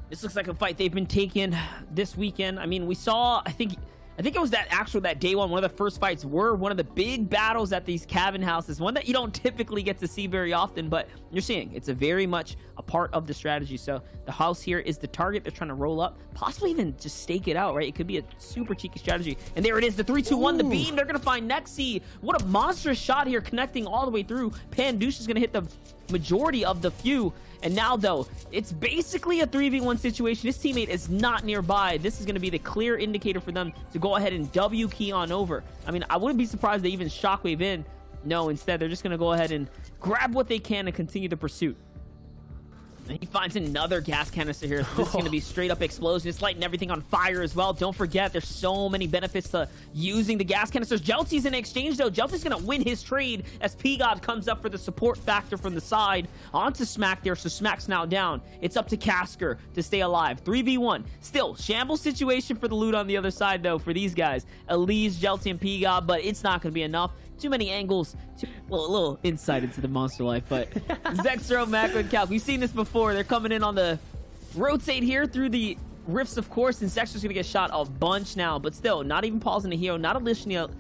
This looks like a fight they've been taking this weekend. I mean, we saw, I think it was that day one of the first fights were one of the big battles at these cabin houses, one that you don't typically get to see very often, but you're seeing it's a very much a part of the strategy. So the house here is the target. They're trying to roll up, possibly even just stake it out, right? It could be a super cheeky strategy. And there it is, the 3-2-1, the beam. They're gonna find Nexi. What a monstrous shot here, connecting all the way through. Pandouche is gonna hit the majority of the few. And now, though, it's basically a 3v1 situation. His teammate is not nearby. This is going to be the clear indicator for them to go ahead and W key on over. I mean, I wouldn't be surprised they even shockwave in. No, instead, they're just going to go ahead and grab what they can and continue the pursuit. And he finds another gas canister here. So this is going to be straight up explosion. It's lighting everything on fire as well. Don't forget, there's so many benefits to using the gas canisters. Jelty's in exchange, though. Jelty's going to win his trade as P-God comes up for the support factor from the side onto Smack there. So Smack's now down. It's up to Casker to stay alive. 3v1. Still, shambles situation for the loot on the other side, though, for these guys. Elise, Jelty, and P-God, but it's not going to be enough. Too many angles, well, a little insight into the monster life, but Zexro, Macro, and Calc, we've seen this before. They're coming in on the rotate here through the rifts, of course, and Zexro's gonna get shot a bunch now, but still, not even pausing the hero, not a Lishnia.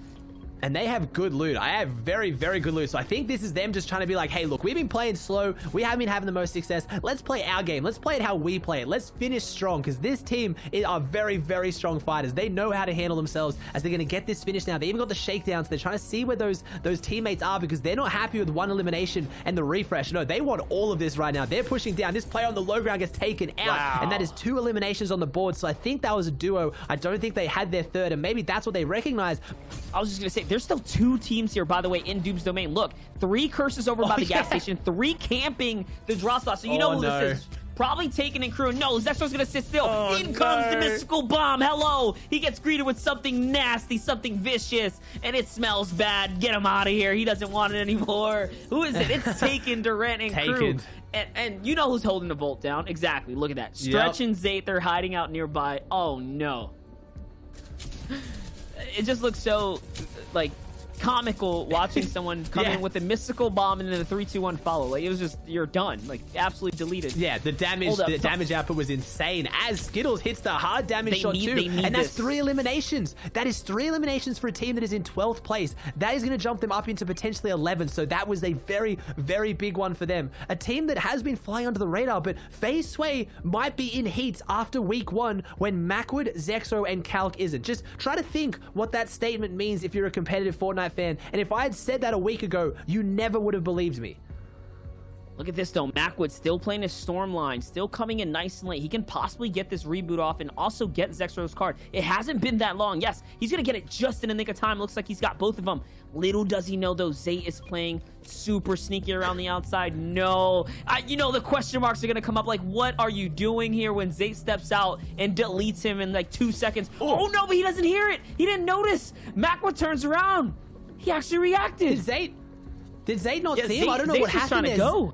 And they have good loot. I have very, very good loot. So I think this is them just trying to be like, hey, look, we've been playing slow. We haven't been having the most success. Let's play our game. Let's play it how we play it. Let's finish strong, because this team are very, very strong fighters. They know how to handle themselves as they're going to get this finish now. They even got the shakedowns. They're trying to see where those teammates are, because they're not happy with one elimination and the refresh. No, they want all of this right now. They're pushing down. This player on the low ground gets taken out. Wow. And that is 2 eliminations on the board. So I think that was a duo. I don't think they had their third, and maybe that's what they recognize. I was just going to say, there's still 2 teams here, by the way, in Doom's domain. Look, 3 curses over by the gas station, 3 camping the drop spot. So you know who this is. Probably taken in crew. No, Zexro's gonna sit still. In comes the mystical bomb. Hello. He gets greeted with something nasty, something vicious, and it smells bad. Get him out of here. He doesn't want it anymore. Who is it? It's Taken, Durant, and crew. And you know who's holding the Volt down. Exactly. Look at that. Stretch and Zayt, they're hiding out nearby. Oh, no. It just looks so, like, comical watching someone come in with a mystical bomb and then a 3-2-1 follow. Like, it was just, you're done. Like, absolutely deleted. Yeah, the damage output was insane as Skittles hits the hard damage shot too. And that's 3 eliminations. That is 3 eliminations for a team that is in 12th place. That is going to jump them up into potentially 11th. So that was a very, very big one for them. A team that has been flying under the radar, but FaZe Sway might be in heats after week 1 when Macwood, Zexro, and Calc isn't. Just try to think what that statement means if you're a competitive Fortnite fan, and if I had said that a week ago, you never would have believed me. Look at this though, Macwood still playing his storm line, still coming in nice and late. He can possibly get this reboot off and also get Zexro's card. It hasn't been that long. Yes, he's gonna get it just in a nick of time. Looks like he's got both of them. Little does he know though, Zayt is playing super sneaky around the outside. No, you know the question marks are gonna come up, like, what are you doing here when Zayt steps out and deletes him in like 2 seconds? Oh no, but he doesn't hear it. He didn't notice. Macwood turns around. He actually reacted. Did Zayt not see him? I don't know what happened. Trying to go.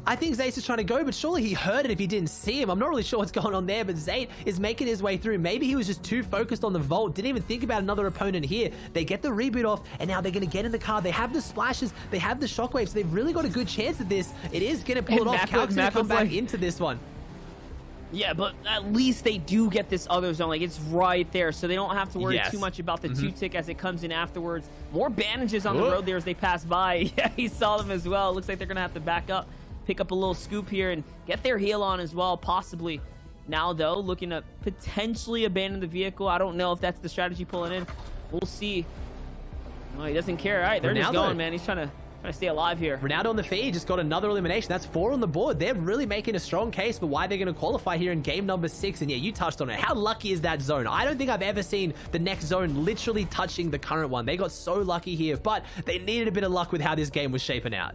I think Zayt is trying to go, but surely he heard it if he didn't see him. I'm not really sure what's going on there, but Zayt is making his way through. Maybe he was just too focused on the Vault, didn't even think about another opponent here. They get the reboot off, and now they're going to get in the car. They have the splashes, they have the shockwaves, so they've really got a good chance at this. It is going to pull it off. Calc's going to come back into this one. Yeah, but at least they do get this other zone. Like, it's right there, so they don't have to worry too much about the 2-tick as it comes in afterwards. More bandages on the road there as they pass by. Yeah, he saw them as well. Looks like they're going to have to back up, pick up a little scoop here, and get their heal on as well, possibly. Now, though, looking to potentially abandon the vehicle. I don't know if that's the strategy pulling in. We'll see. Oh, he doesn't care. All right, they're just going, man. He's trying to stay alive here. Ronaldo on the feed just got another elimination. That's 4 on the board. They're really making a strong case for why they're going to qualify here in game number 6. And yeah, you touched on it. How lucky is that zone? I don't think I've ever seen the next zone literally touching the current one. They got so lucky here, but they needed a bit of luck with how this game was shaping out.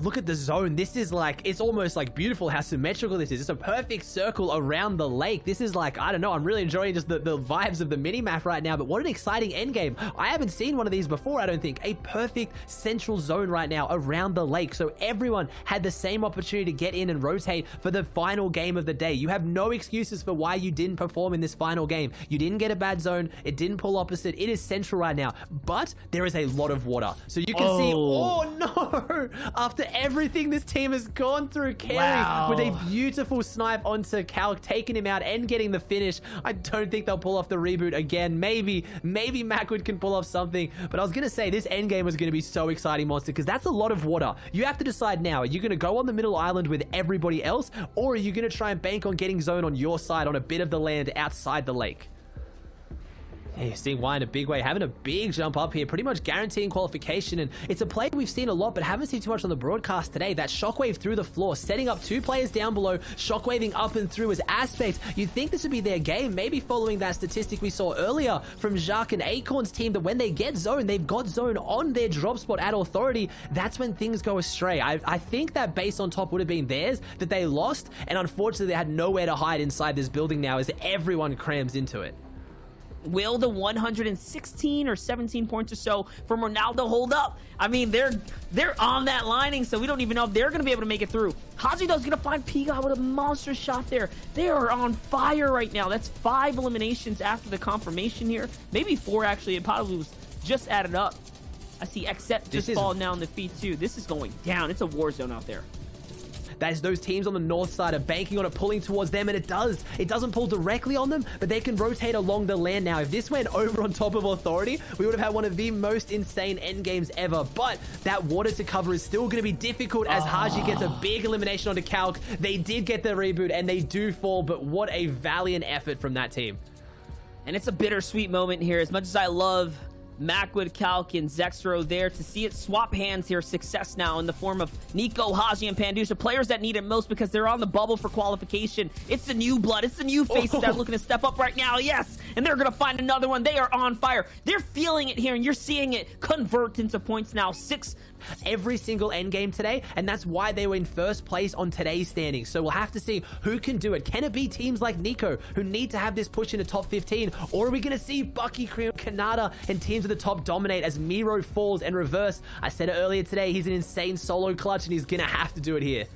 Look at the zone. This is like, it's almost like beautiful how symmetrical this is. It's a perfect circle around the lake. This is like, I don't know, I'm really enjoying just the vibes of the mini-map right now, but what an exciting endgame. I haven't seen one of these before, I don't think. A perfect central zone right now around the lake. So everyone had the same opportunity to get in and rotate for the final game of the day. You have no excuses for why you didn't perform in this final game. You didn't get a bad zone. It didn't pull opposite. It is central right now, but there is a lot of water. So you can see, oh no, after everything this team has gone through. Carry with a beautiful snipe onto Calc, taking him out and getting the finish. I don't think they'll pull off the reboot again. Maybe Macwood can pull off something. But I was going to say, this endgame was going to be so exciting, Monster, because that's a lot of water. You have to decide now, are you going to go on the middle island with everybody else, or are you going to try and bank on getting zone on your side on a bit of the land outside the lake? Hey, seeing Y in a big way, having a big jump up here, pretty much guaranteeing qualification, and it's a play we've seen a lot, but haven't seen too much on the broadcast today. That shockwave through the floor, setting up 2 players down below, shockwaving up and through as Aspect. You'd think this would be their game, maybe following that statistic we saw earlier from Jacques and Acorn's team, that when they get zone, they've got zone on their drop spot at Authority. That's when things go astray. I think that base on top would have been theirs, that they lost, and unfortunately they had nowhere to hide inside this building now as everyone crams into it. Will the 116 or 17 points or so from Ronaldo hold up? I mean, they're on that lining, so we don't even know if they're going to be able to make it through. Haji, though, is going to find Piga with a monster shot there. They are on fire right now. That's 5 eliminations after the confirmation here. Maybe 4, actually. It probably was just added up. I see Xset just falling down the feet, too. This is going down. It's a war zone out there. As those teams on the north side are banking on it, pulling towards them, and it doesn't pull directly on them, but they can rotate along the land now. If this went over on top of Authority, we would have had one of the most insane end games ever, but that water to cover is still going to be difficult as Haji gets a big elimination onto Calc. They did get the reboot, and they do fall, but what a valiant effort from that team. And it's a bittersweet moment here. As much as I love Macwood, Calc, and Zextro there, to see it swap hands here, success now in the form of Nico, Haji, and Pandusha, players that need it most because they're on the bubble for qualification. It's the new blood, it's the new faces that are looking to step up right now, yes, and they're gonna find another one. They are on fire. They're feeling it here, and you're seeing it convert into points now. 6 every single end game today, and that's why they were in first place on today's standings. So we'll have to see who can do it. Can it be teams like Nico who need to have this push into top 15, or are we going to see Bucky, Cream, Kanata, and teams at the top dominate as Miro falls and reverse? I said it earlier today, he's an insane solo clutch, and he's going to have to do it here.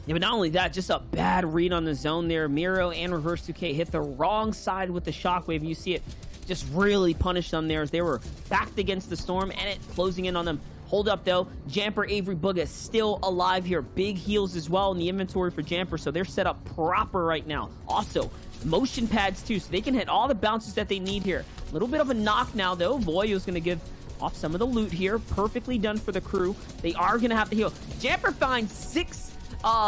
Yeah, but not only that, just a bad read on the zone there. Miro and Reverse 2K hit the wrong side with the shockwave. You see it just really punish them there as they were backed against the storm, and it closing in on them. Hold up, though. Jamper, Avery, Booga still alive here. Big heals as well in the inventory for Jamper, so they're set up proper right now. Also, motion pads, too, so they can hit all the bounces that they need here. A little bit of a knock now, though. Voyo's going to give off some of the loot here. Perfectly done for the crew. They are going to have to heal. Jamper finds 6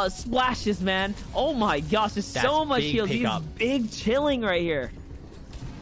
splashes, man. Oh, my gosh. There's so much heals. He's big chilling right here.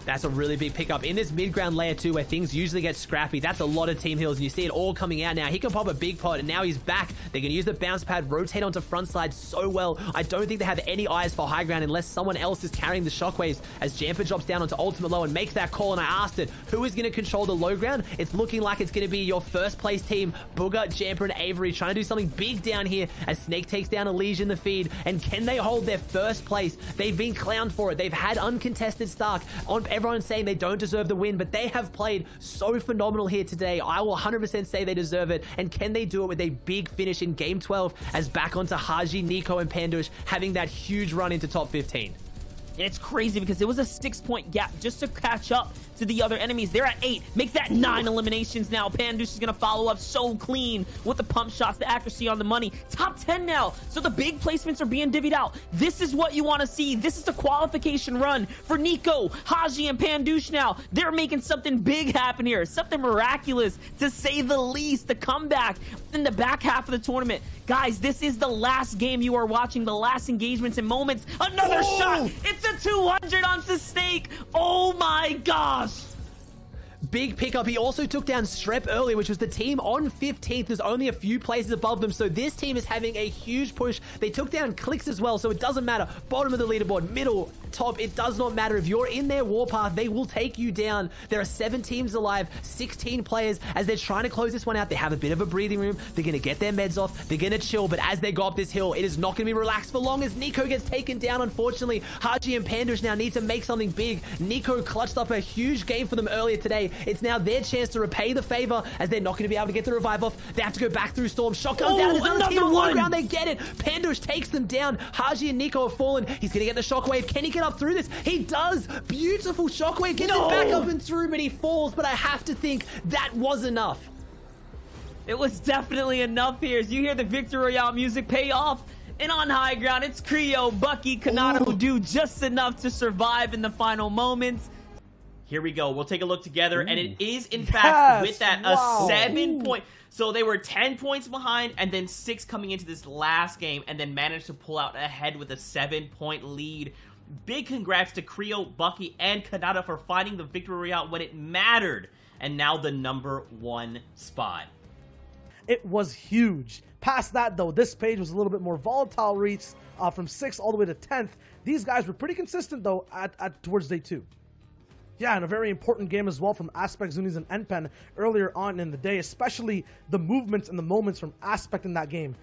That's a really big pickup in this mid-ground layer 2 where things usually get scrappy. That's a lot of team heals, and you see it all coming out now. He can pop a big pot, and now he's back. They're going to use the bounce pad, rotate onto front side so well. I don't think they have any eyes for high ground unless someone else is carrying the shockwaves as Jamper drops down onto ultimate low and makes that call, and I asked it, who is going to control the low ground? It's looking like it's going to be your first place team, Booga, Jamper, and Avery, trying to do something big down here as Snake takes down Elysia in the feed. And can they hold their first place? They've been clowned for it. They've had uncontested Stark. Everyone's saying they don't deserve the win, but they have played so phenomenal here today. I will 100% say they deserve it. And can they do it with a big finish in game 12 as back onto Haji, Nico, and Pandush having that huge run into top 15? And it's crazy because there was a 6-point gap just to catch up to the other enemies. They're at 8. Make that 9 eliminations now. Pandush is going to follow up so clean with the pump shots, the accuracy on the money. Top 10 now. So the big placements are being divvied out. This is what you want to see. This is the qualification run for Nico, Haji, and Pandush now. They're making something big happen here. Something miraculous, to say the least. The comeback in the back half of the tournament. Guys, this is the last game you are watching, the last engagements and moments. Another shot. It's a 200 onto Snake. Oh my gosh. Big pickup. He also took down Strep earlier, which was the team on 15th. There's only a few places above them, so this team is having a huge push. They took down Clicks as well, so it doesn't matter. Bottom of the leaderboard, middle, top, it does not matter. If you're in their warpath, they will take you down. There are 7 teams alive, 16 players. As they're trying to close this one out, they have a bit of a breathing room. They're going to get their meds off. They're going to chill, but as they go up this hill, it is not going to be relaxed for long as Nico gets taken down, unfortunately. Haji and Pandush now need to make something big. Nico clutched up a huge game for them earlier today. It's now their chance to repay the favor as they're not going to be able to get the revive off. They have to go back through Storm. Shotgun down. There's another team on low ground. They get it. Pandush takes them down. Haji and Nico have fallen. He's going to get the shockwave. Can he get up through this? He does. Beautiful shockwave. Gets it back up and through, but he falls. But I have to think that was enough. It was definitely enough here. As you hear the Victory Royale music pay off. And on high ground, it's Creo, Bucky, Kanata who do just enough to survive in the final moments. Here we go. We'll take a look together, and it is, in fact, with that, a 7-point. So they were 10 points behind, and then 6 coming into this last game, and then managed to pull out ahead with a 7-point lead. Big congrats to Creo, Bucky, and Kanata for finding the Victory Royale when it mattered, and now the #1 spot. It was huge. Past that, though, this page was a little bit more volatile reads from 6th all the way to 10th. These guys were pretty consistent, though, towards day 2. Yeah, and a very important game as well from Aspect, Zunies, and NPen earlier on in the day, especially the movements and the moments from Aspect in that game.